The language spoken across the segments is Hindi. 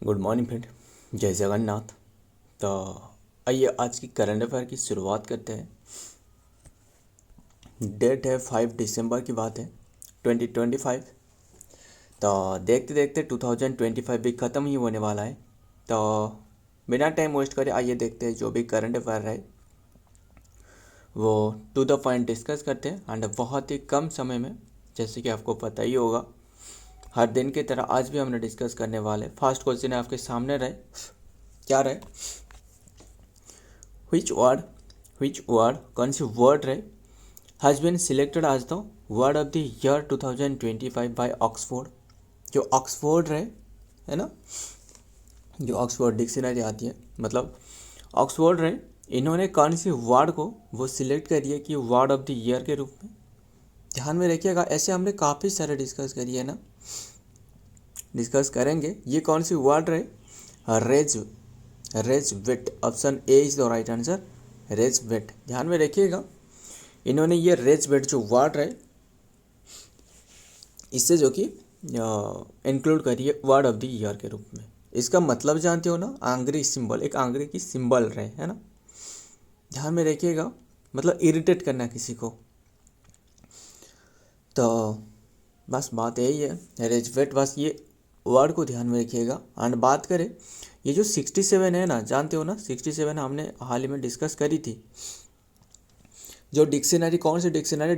गुड मॉर्निंग फ्रेंड, जय जगन्नाथ। तो आइए आज की करंट अफेयर की शुरुआत करते हैं। डेट है 5 दिसंबर की बात है 2025। तो देखते देखते 2025 भी ख़त्म ही होने वाला है। तो बिना टाइम वेस्ट करे आइए देखते हैं जो भी करंट अफेयर है वो टू द पॉइंट डिस्कस करते हैं एंड बहुत ही कम समय में, जैसे कि आपको पता ही होगा हर दिन की तरह आज भी हमने डिस्कस करने वाले। फर्स्ट क्वेश्चन है आपके सामने रहे, क्या रहे, which word कौन सी वर्ड रहे has been selected as the word of the year 2025 by Oxford. जो ऑक्सफोर्ड रहे है ना, जो ऑक्सफोर्ड डिक्शनरी आती है, मतलब ऑक्सफोर्ड रहे, इन्होंने कौन सी वर्ड को वो सिलेक्ट करी है कि वर्ड ऑफ द ईयर के रूप में। ध्यान में रखिएगा, ऐसे हमने काफ़ी सारे डिस्कस करी है ना, डिस्कस करेंगे। ये कौन सी वर्ड रहे, raise raise weight, option A is the right answer, raise weight. ध्यान में रखिएगा, इन्होंने ये रेज वेट जो वर्ड रहे इससे जो कि इंक्लूड करिए वर्ड ऑफ द ईयर के रूप में। इसका मतलब जानते हो ना, आंग्री सिंबल, एक आंग्री की सिंबल रहे है ना। ध्यान में रखिएगा, मतलब इरिटेट करना किसी को। तो बस बात यही है, रेजवेट, बस ये वर्ड को ध्यान में रखिएगा। एंड बात करें ये जो 67 है ना, जानते हो ना 67 हमने हाल ही में डिस्कस करी थी। जो डिक्शनरी, कौन सी डिक्शनरी,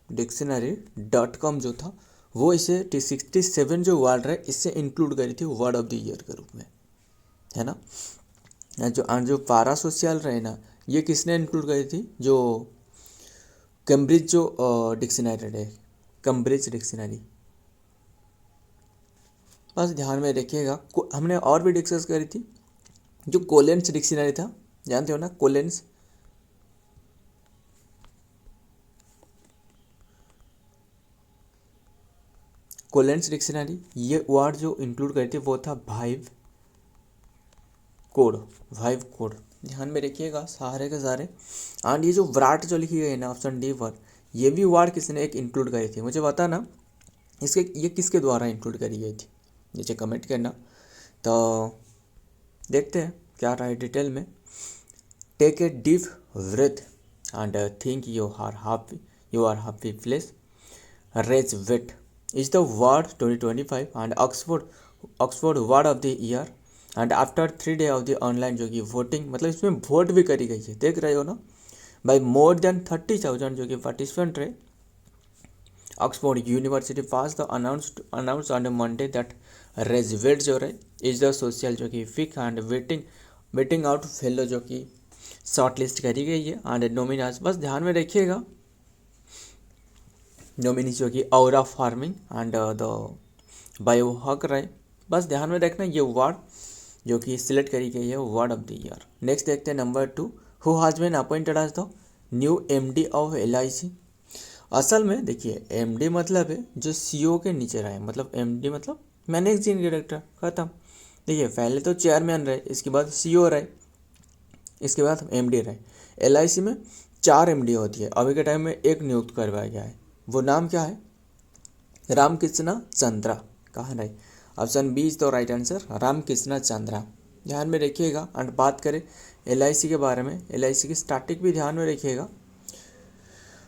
डिक्शनरी.com जो था वो इसे 67 जो वर्ड है इससे इंक्लूड करी थी वर्ड ऑफ द ईयर के रूप में, है ना। जो पारा सोशल रहे ना, ये किसने इंक्लूड करी थी, जो कैम्ब्रिज जो डिक्शनरी है, कैम्ब्रिज डिक्शनरी। बस ध्यान में रखिएगा। हमने और भी डिस्कस करी थी, जो कोलेंस डिक्शनरी था, जानते हो ना कोलेंस। कोलेंस डिक्शनरी, ये वर्ड जो इंक्लूड करी थी वो था भाइव कोड। ध्यान में रखिएगा सारे के सारे। एंड ये जो विराट जो लिखी गई है ना, ऑप्शन डी पर, ये भी वर्ड किसने एक इंक्लूड करी थी, मुझे बताना इसके ये किसके द्वारा इंक्लूड करी गई थी, नीचे कमेंट करना। तो देखते हैं क्या रहा है डिटेल में। Take a deep breath and think you are happy place. Rage bait is the word 2025 and Oxford word of the year. And after 3 day of the online जो कि वोटिंग, मतलब इसमें वोट भी करी गई है, देख रहे हो ना, बाई मोर देन 30,000 जो कि पार्टिसिपेंट रहे। Oxford University pass the announce on Monday that रेजवेट जो रहे इज द सोशल जो कि फिक एंड वेटिंग आउट फेलो जो कि शॉर्ट लिस्ट करी गई है। एंड नोमिनास, बस ध्यान में रखिएगा, नोमिनीज जो कि औरा फार्मिंग एंड द बायोहक रहे। बस ध्यान में रखना ये वर्ड जो कि सिलेक्ट करी गई है word of the year. Next देखते हैं number 2, who has been appointed as the new MD of LIC। असल में देखिए, एमडी मतलब है जो CEO के नीचे रहे, मतलब एमडी मतलब मैनेजिंग डायरेक्टर, खत्म। देखिए पहले तो चेयरमैन रहे, इसके बाद CEO रहे, इसके बाद एमडी रहे। LIC में 4 MD होती है, अभी के टाइम में एक नियुक्त करवाया गया है, वो नाम क्या है, रामकृष्णा चंद्रा। कहाँ रहे, option B is the right answer, Ramakrishna Chandra. ध्यान में रखिएगा। एंड बात करें LIC के बारे में, LIC की स्टार्टिंग भी ध्यान में रखिएगा,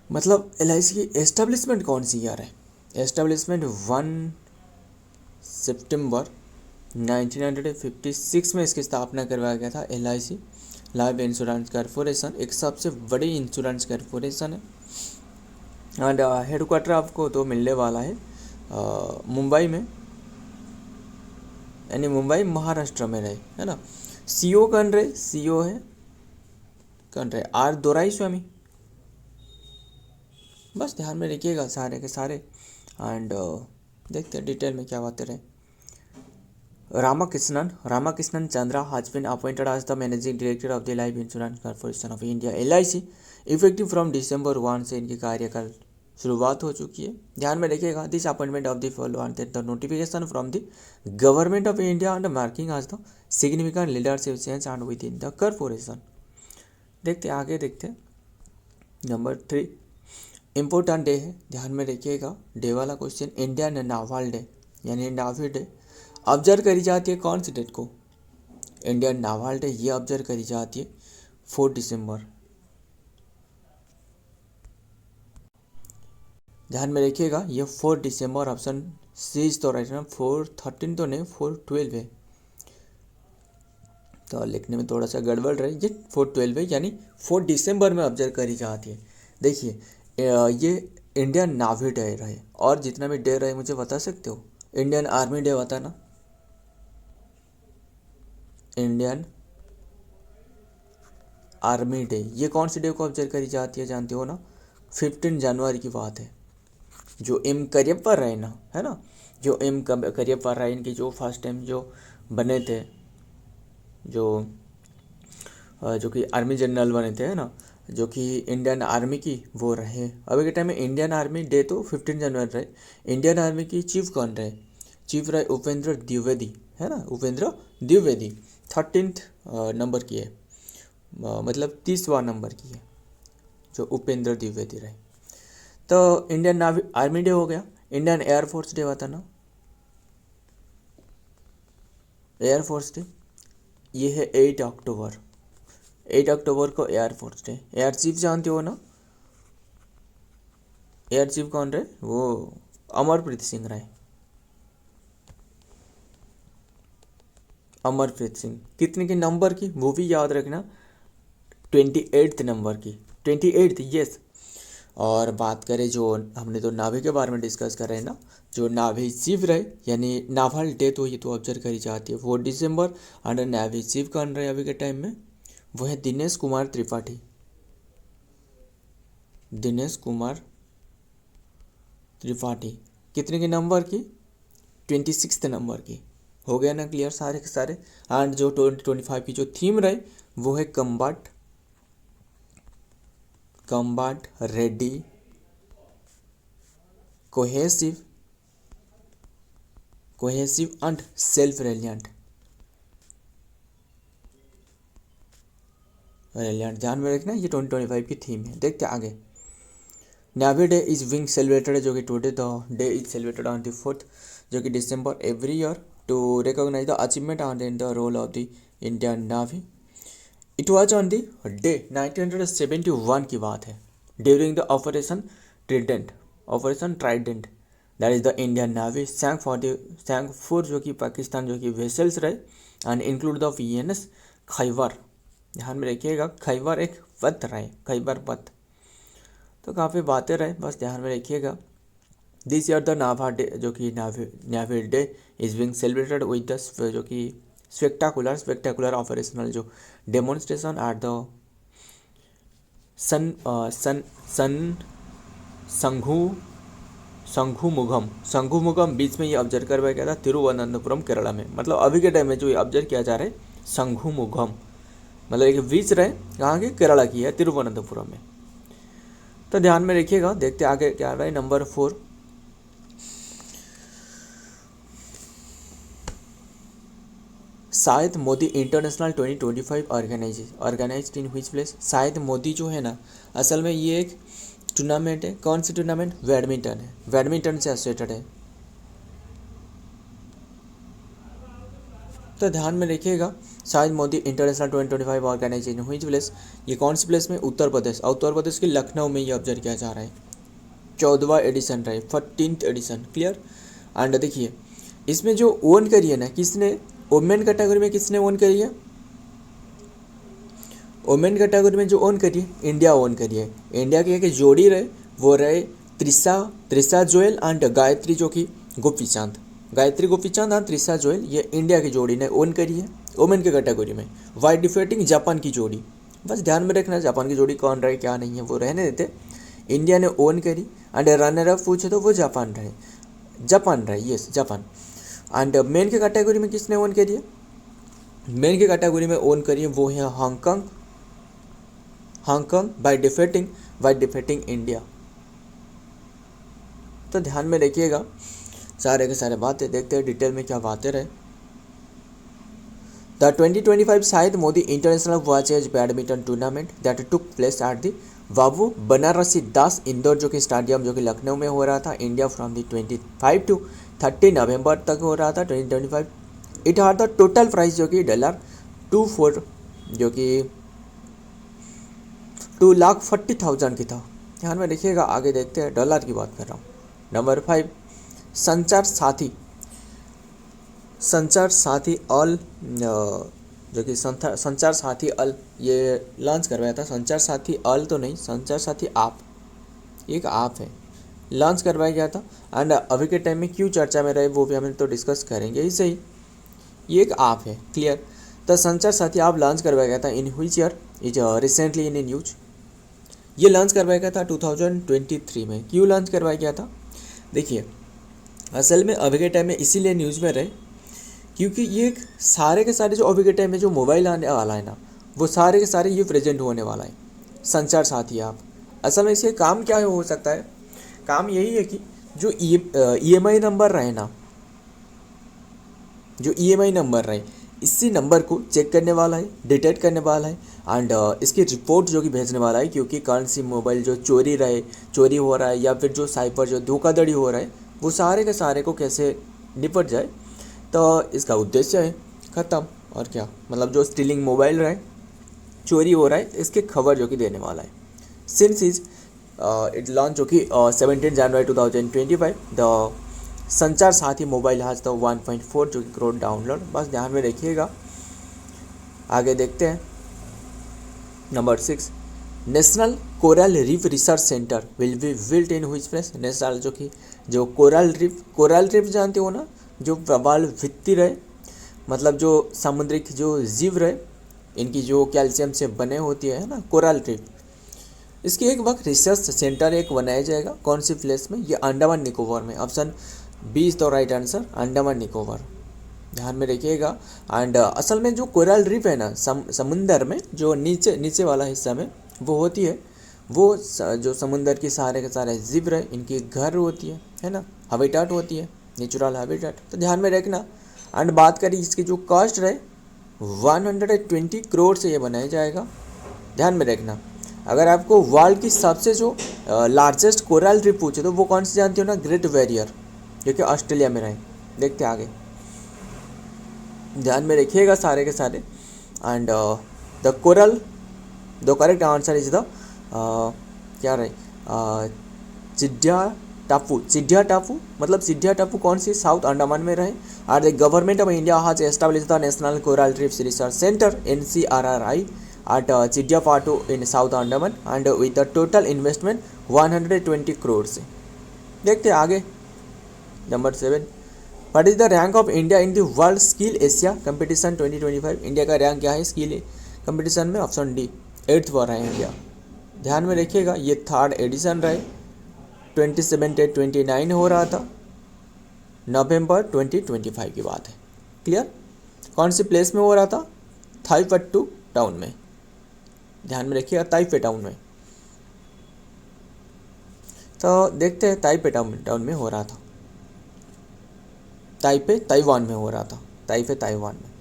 मतलब LIC की एस्टेब्लिशमेंट कौन सी ईयर है, एस्टेब्लिशमेंट 1 सितंबर 1956 में इसकी स्थापना करवाया गया था। LIC लाइफ इंश्योरेंस कॉरपोरेशन एक सबसे बड़ी इंश्योरेंस कॉरपोरेशन है। एंड हेडक्वार्टर आपको तो मिलने वाला है मुंबई में, यानी मुंबई महाराष्ट्र में रहे, है ना। CEO कौन रहे, CEO है कौन रहे, R दोराई स्वामी। बस ध्यान में रखिएगा सारे के सारे। एंड देखते हैं डिटेल में क्या बातें रहे। Ramakrishnan Chandra has been appointed as the managing director of the Life Insurance Corporation of India LIC effective from December 1 से इनकी कार्यकाल शुरुआत हो चुकी है। ध्यान में रखिएगा, this appointment of the follow and the notification from the government of India and marking as the significant leadership change and within the corporation. देखते आगे देखते नंबर 3, इम्पोर्टेंट डे है, ध्यान में रखिएगा, डे वाला क्वेश्चन, इंडियन नावल डे, यानी नावी डे ऑब्जर्व करी जाती है कौन सी डेट को? इंडियन नावल डे ये ऑब्जर्व करी जाती है 4 दिसंबर। ध्यान में रखिएगा ये 4 दिसंबर ऑप्शन सी इज तो राइट ना। 4/13 तो नहीं, 4/12 है, तो लिखने में थोड़ा सा गड़बड़ रही। ये 4/12 है यानी 4 दिसंबर में ऑब्जर्व करी जाती है। देखिए ये इंडियन नावी डे रहे, और जितना भी डे रहे मुझे बता सकते हो? इंडियन आर्मी डे बताना। इंडियन आर्मी डे ये कौन सी डे को ऑब्जर्व करी जाती है जानते हो ना? 15 जनवरी की बात है। जो एम करियप्पा राय ना, है ना, जो एम करियप्पा राय इनकी जो फर्स्ट टाइम जो बने थे, जो कि आर्मी जनरल बने थे, है ना, जो कि इंडियन आर्मी की वो रहे। अभी के टाइम में इंडियन आर्मी डे तो 15 जनवरी रहे। इंडियन आर्मी की चीफ कौन रहे? चीफ रहे उपेंद्र द्विवेदी, है ना, उपेंद्र द्विवेदी 13th नंबर की है, मतलब 30वां नंबर की है जो उपेंद्र द्विवेदी रहे। तो इंडियन नावी आर्मी डे हो गया। इंडियन एयरफोर्स डे बताना। एयरफोर्स डे ये है 8 अक्टूबर। 8 अक्टूबर को एयरफोर्स डे। एयर चीफ जानते हो ना? एयर चीफ कौन रहे? वो अमरप्रीत सिंह रहे। अमरप्रीत सिंह कितने के नंबर की वो भी याद रखना, 28th नंबर की, 28th, यस। और बात करें जो हमने तो नावी के बारे में डिस्कस कर रहे हैं ना, जो नावी चीफ रहे यानी नावल डे तो ये तो ऑब्जर्व करी जाती है 4 दिसंबर। अंडर नावी चीफ कौन रहे अभी के टाइम में? वो है दिनेश कुमार त्रिपाठी। दिनेश कुमार त्रिपाठी कितने के नंबर की? 26th नंबर की। हो गया ना क्लियर सारे के सारे। एंड जो 2025 की जो थीम रहे वो है combat ready cohesive and self reliant. ध्यान में रखना ये 2025 की थीम है। देखते आगे। Navy day is being celebrated, जो कि today the day is celebrated on the 4th जो कि December every year to recognise the achievement and the role of the Indian navy. It was on the day 1971 की बात है, during the operation Trident that is the Indian navy sank for जो कि पाकिस्तान जो कि वेसल्स रहे and include the VNS Khaibar. ध्यान में रखिएगा खैबर एक पथ रहे, खैबर पथ। तो काफ़ी बातें रहे, बस ध्यान में रखिएगा। This year the navy day जो कि navy day is being celebrated with the जो कि स्पेक्टाकुलर ऑपरेशनल जो डेमोन्स्ट्रेशन एट द संघुमुगम बीच में ये ऑब्जर्व करवाया गया था तिरुवनंतपुरम केरला में। मतलब अभी के टाइम में जो ये ऑब्जर्व किया जा रहा है संघुमुगम, मतलब एक बीच रहे कहाँ की? केरला की है, तिरुवनंतपुरम में। तो ध्यान में रखिएगा। देखते आगे क्या रहा है। Number 4 Syed Modi International 2025 organised in which place. Syed Modi जो है ना, असल में ये एक टूर्नामेंट है। कौन सी टूर्नामेंट? बैडमिंटन है, बैडमिंटन से एसोसिएटेड है। तो ध्यान में रखिएगा Syed Modi International 2025 organise in which place. ये कौन सी प्लेस में? उत्तर प्रदेश के लखनऊ में ये ऑब्जर्व किया जा रहा है। 14वां एडिशन रहे, 14th एडिशन। क्लियर। एंड देखिए इसमें जो ओन करी है ना, किसने? वोमेन कैटेगरी में किसने ओन करी है? वोमेन कैटेगरी में जो ओन करी है इंडिया ओन करी है। इंडिया की एक जोड़ी रहे, वो रहे त्रिशा जोयल एंड गायत्री जो कि गोपीचंद और त्रिशा जोयल, ये इंडिया की जोड़ी ने ओन करी है वोमेन के कैटेगरी में, वाइट डिफेटिंग जापान की जोड़ी। बस ध्यान में रखना जापान की जोड़ी कौन रहे क्या नहीं है वो रहने देते। इंडिया ने ओन करी एंड रनर अप पूछे तो वो जापान रहे, यस जापान। एंड मेन के कैटेगरी में किसने ओन करी है? मेन के कैटेगरी में ओन करी है वो है हांगकांग बाय डिफेटिंग इंडिया। तो ध्यान में रखिएगा सारे के सारे बातें। देखते हैं डिटेल में क्या बातें रहे। द 2025 शायद मोदी इंटरनेशनल वॉचेज badminton tournament that took place at the Babu Banarasi Das indoor जो कि स्टेडियम जो कि लखनऊ में हो रहा था, इंडिया फ्रॉम दी 25 to 30 नवंबर तक हो रहा था 2025। It are the total prize जो कि $2.4 जो कि 2,40,000 की था। ध्यान में रखिएगा। आगे देखते हैं, डॉलर की बात कर रहा हूँ। नंबर 5, संचार साथी। संचार साथी ऑल जो कि संचार साथी ऑल ये लॉन्च करवाया था। संचार साथी ऑल तो नहीं, संचार साथी आप, एक आप है, लॉन्च करवाया गया था। एंड अभी के टाइम में क्यों चर्चा में रहे वो भी हम तो डिस्कस करेंगे ही सही। ये एक आप है, क्लियर। तो संचार साथी आप लॉन्च करवाया गया था in which year, is recently in news. ये लॉन्च करवाया गया था 2023 में। क्यों लॉन्च करवाया गया था? देखिए, असल में अभी के टाइम में इसीलिए न्यूज़ में रहे क्योंकि ये सारे के सारे जो अभी के टाइम में जो मोबाइल आने वाला है ना, वो सारे के सारे ये प्रेजेंट होने वाला है, संचार साथी आप। असल में इसके काम क्या हो सकता है? काम यही है कि जो EMI नंबर रहे ना, जो EMI नंबर रहे, इसी नंबर को चेक करने वाला है, डिटेक्ट करने वाला है एंड इसकी रिपोर्ट जो कि भेजने वाला है, क्योंकि कौन सी मोबाइल जो चोरी हो रहा है या फिर जो साइबर जो धोखाधड़ी हो रहा है, वो सारे के सारे को कैसे निपट जाए। तो इसका उद्देश्य है ख़त्म। और क्या मतलब, जो स्टीलिंग मोबाइल रहे, चोरी हो रहा है, इसकी खबर जो कि देने वाला है। सिंस इज इट लॉन्च जो कि 17 जनवरी 2025, द संचार साथी मोबाइल हैज़ द 1.4 जो कि करोड़ डाउनलोड। बस ध्यान में रखिएगा। आगे देखते हैं। Number 6, national coral reef research centre will be built in which place. National जो कि जो कोरल रीफ जानते हो ना, जो प्रवाल भित्ति रहे, मतलब जो समुद्रिक जो जीव रहे, इनकी जो कैल्शियम से बने होती है ना, कोरल रीफ। इसकी एक वक्त रिसर्च सेंटर एक बनाया जाएगा। कौन सी प्लेस में? ये अंडमान निकोबार में। Option B is the right answer, Andaman Nicobar. ध्यान में रखिएगा। एंड असल में जो कोरल रीफ है ना, समुंदर में जो नीचे वाला हिस्सा में वो होती है, वो जो समुंदर की सारे के सारे जीव रहे, इनकी घर होती है ना, हैबिटेट होती है, नेचुरल हैबिटेट। तो ध्यान में रखना। एंड बात करें इसकी जो कॉस्ट रहे, 120 करोड़ से ये बनाया जाएगा। ध्यान में रखना। अगर आपको वर्ल्ड की सबसे जो लार्जेस्ट कोरल रीफ पूछे तो वो कौन सी जानते हो ना? ग्रेट बैरियर, जो कि ऑस्ट्रेलिया में रहे। देखते आगे। ध्यान में रखिएगा सारे के सारे। And the correct answer is the क्या रहे, चिड्या टापू मतलब चिड्या टापू कौन सी? साउथ अंडमान में रहे। और the government of India has established the national coral reef research centre NCRRI at Chidiya Tapu in south Andaman and with the total investment 120 crore से। देखते आगे। Number 7, what is the rank of India in the world skill Asia competition 2025। India का रैंक क्या है स्किल कंपटीशन में? ऑप्शन डी, 8th पर है इंडिया। ध्यान में रखिएगा। ये 3rd एडिशन रहे, 27 से 29 हो रहा था, नवंबर 2025 की बात है। क्लियर? कौन सी प्लेस में हो रहा था? ताइपेटू टाउन में। ध्यान में रखिएगा, ताइपे टाउन में। तो देखते हैं, ताइपे टाउन में हो रहा था, ताइवान में हो रहा था, ताइवान में।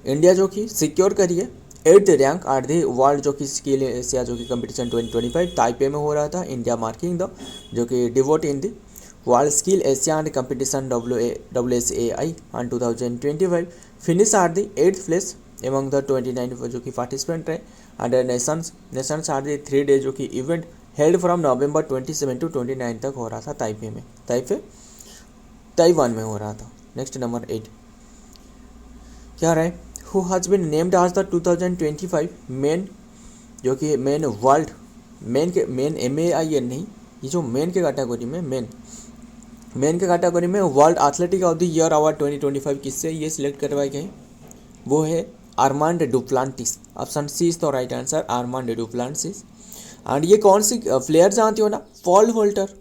इंडिया जो कि सिक्योर करिए 8th rank are the world जो कि स्किल एशिया जो कि कंपटीशन 2025 ताइपे में हो रहा था। इंडिया मार्किंग द जो कि devote in the world skill Asia and competition WSAI on 2025 finish are the 8th place among the 29 जो कि पार्टिसिपेंट रहे। And nations are the 3 day जो कि event held from November 27 to 29 तक हो रहा था ताइपे में। ताइवान में हो रहा था। नेक्स्ट नंबर 8 क्या रहे? हु हैज़ बीन नेम्ड आज द 2025 मेन जो कि मेन वर्ल्ड मेन MAIN नहीं, ये जो मेन के कैटेगरी में मेन के कैटेगरी में world athletic of the year award 2025 किससे ये सिलेक्ट करवाए गए? वो है Armand Duplantis. Option C is the right answer, Armand Duplantis. And ये कौन सी प्लेयर जानते हो ना? Pole vaulter.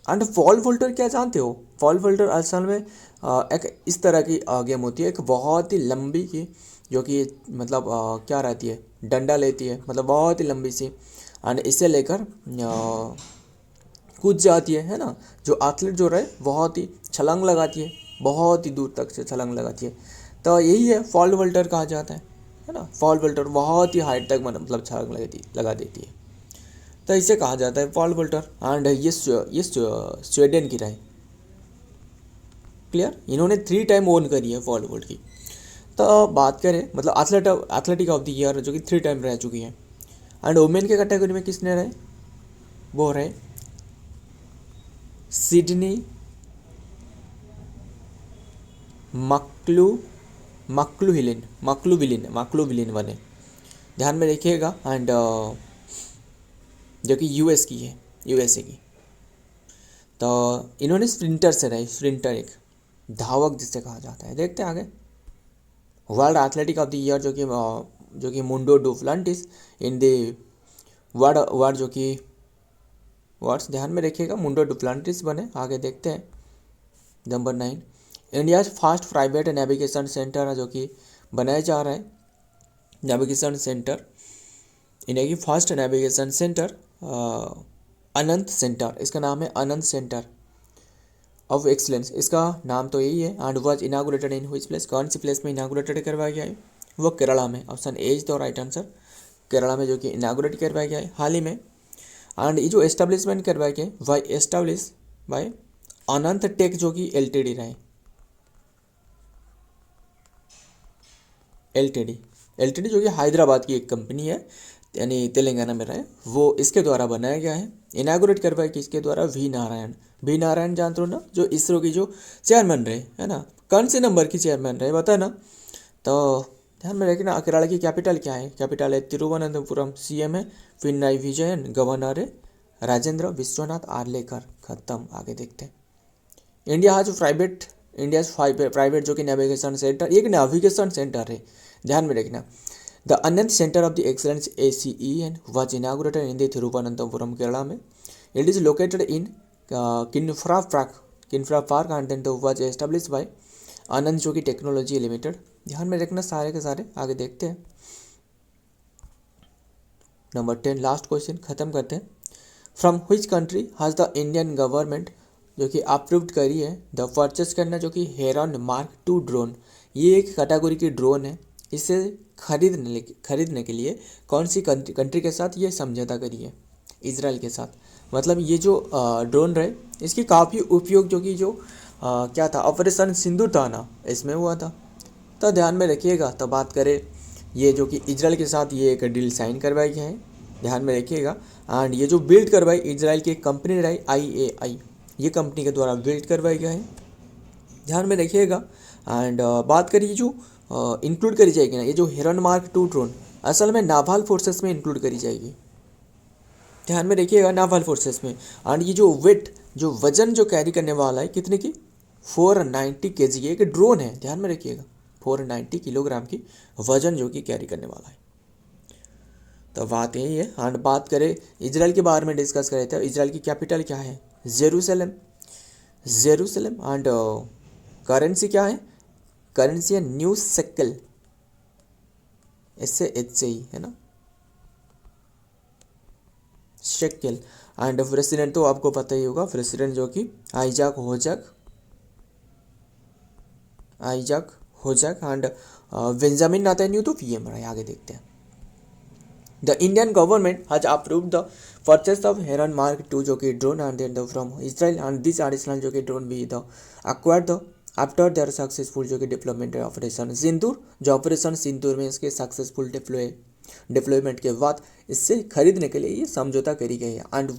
And pole vaulter क्या जानते हो? पॉल वोल्टर असल में एक इस तरह की गेम होती है, एक बहुत ही लंबी की, जो कि मतलब क्या रहती है, डंडा लेती है, मतलब बहुत ही लंबी सी, एंड इसे लेकर कूद जाती है ना। जो एथलीट जो रहे बहुत ही छलांग लगाती है, बहुत ही दूर तक से छलांग लगाती है, तो यही है पॉल वोल्टर कहा जाता है। है ना। फॉल बोल्टर बहुत ही हाइट तक मतलब छलांग लगा देती है, तो इसे कहा जाता है फॉल बोल्टर। एंड ये स्वीडन की रहा है। क्लियर, इन्होंने 3 टाइम ओन करी है फॉल बोल्ट की। तो बात करें मतलब एथलेटिक ऑफ द ईयर जो कि 3 टाइम रह चुकी है। एंड वुमेन के कैटेगरी में किसने रहे, वो रहे सिडनी मक्लूविलिन बने, ध्यान में रखिएगा। एंड जो कि यूएस की है, यूएसए की। तो इन्होंने स्प्रिंटर से रहे, स्प्रिंटर एक धावक जिसे कहा जाता है। देखते हैं आगे। World athletic of the year जो कि मुंडो डुप्लांटिस इन द वर्ड जो कि वर्ड्स ध्यान में रखिएगा, मुंडो डुप्लांटिस बने। आगे देखते हैं number 9, India first private navigation centre जो कि बनाया जा रहा है। नेविगेशन सेंटर, इंडिया की फर्स्ट नेविगेशन सेंटर अनंत सेंटर, इसका नाम है अनंत सेंटर ऑफ एक्सलेंस, इसका नाम तो यही है। And was inaugurated in which place, कौन सी प्लेस में इनागुरेटेड करवाया गया है, वो केरला में। Option A is the right answer, Kerala में जो कि इनागुरेट करवाया गया है हाल ही में। एंड ये जो एस्टेब्लिशमेंट करवाया गया why establish by Anant tech जो कि एलटीडी रहे, एलटीडी जो कि हैदराबाद की एक कंपनी है, यानी तेलंगाना में रहे, वो इसके द्वारा बनाया गया है। इनागुरेट करवाया किसके द्वारा, वी नारायण जानते हो ना, जो इसरो की जो चेयरमैन रहे, है ना। कौन से नंबर की चेयरमैन रहे बता ना। तो ध्यान में रखना, केरला की कैपिटल क्या है, कैपिटल है तिरुवनंतपुरम, सीएम है पिनराई विजयन, गवर्नर है राजेंद्र विश्वनाथ आर्लेकर। खत्म, आगे देखते हैं। इंडिया प्राइवेट जो कि नेविगेशन सेंटर, एक नेविगेशन सेंटर है, ध्यान में रखना। The Anant centre of the excellence ACEN was inaugurated in the Thiruvananthapuram, Kerala में। It is located in Kinfra Park and then was established by आनंद जो कि टेक्नोलॉजी लिमिटेड। ध्यान में रखना सारे के सारे। आगे देखते हैं नंबर 10, लास्ट क्वेश्चन खत्म करते हैं। From which country has the Indian government जो कि अप्रूव्ड करी है द परचेस करना जो कि हेरॉन मार्क 2 ड्रोन, ये एक कैटेगरी की ड्रोन है। इसे खरीदने के लिए कौन सी कंट्री के साथ ये समझौता करी है, इजराइल के साथ। मतलब ये जो ड्रोन रहे, इसकी काफ़ी उपयोग जो कि क्या था, ऑपरेशन सिंदूर था ना, इसमें हुआ था। तो ध्यान में रखिएगा। तो बात करें ये जो कि इजराइल के साथ ये एक डील साइन करवाई गया है, ध्यान में रखिएगा। एंड ये जो बिल्ड करवाई इजराइल की एक कंपनी रही IAI, ये कंपनी के द्वारा बिल्ड करवाई गया है, ध्यान में रखिएगा। एंड बात करिए जो इंक्लूड करी जाएगी ना, ये जो हेरॉन मार्क 2 ड्रोन असल में नावाल फोर्सेस में इंक्लूड करी जाएगी, ध्यान में रखिएगा, नावाल फोर्सेस में। एंड ये जो वेट, जो वजन जो कैरी करने वाला है, कितने की, 490 kg, एक ड्रोन है, ध्यान में रखिएगा, 490 किलोग्राम की वजन जो कि कैरी करने वाला है। तो बात यही है। एंड बात करें इजराइल के बारे में डिस्कस करें तो इजराइल की कैपिटल क्या है, जेरूसलम। एंड करेंसी क्या है, करेंसी है न्यू शेकेल, SHI है ना, शेकेल। एंड प्रेसिडेंट तो आपको पता ही होगा, प्रेसिडेंट जो कि Isaac Herzog and Benjamin Netanyahu तो PM रहे। आगे देखते हैं। The Indian government has approved the purchase of Heron Mark 2 जो कि drone and then from Israel and this additional जो कि ड्रोन भी the acquired the after their successful जो कि डिप्लॉयमेंट ऑपरेशन सिंदूर, जो ऑपरेशन सिंदूर में इसके सक्सेसफुल डिप्लॉयमेंट के बाद इससे खरीदने के लिए ये समझौता करी गई है। And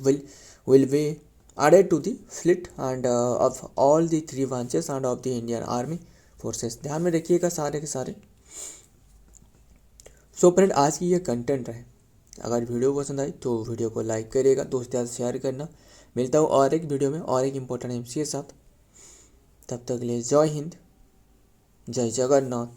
will be added to the fleet and of all the 3 branches and of the Indian army forces. ध्यान में रखिएगा सारे के सारे। सो फ्रेंड, आज की ये कंटेंट रहे। अगर वीडियो पसंद आई तो वीडियो को लाइक करिएगा, दोस्तों से शेयर करना। मिलता हूँ और एक वीडियो में और एक इम्पोर्टेंट MC के साथ। तब तक के लिए जय हिंद, जय जगन्नाथ।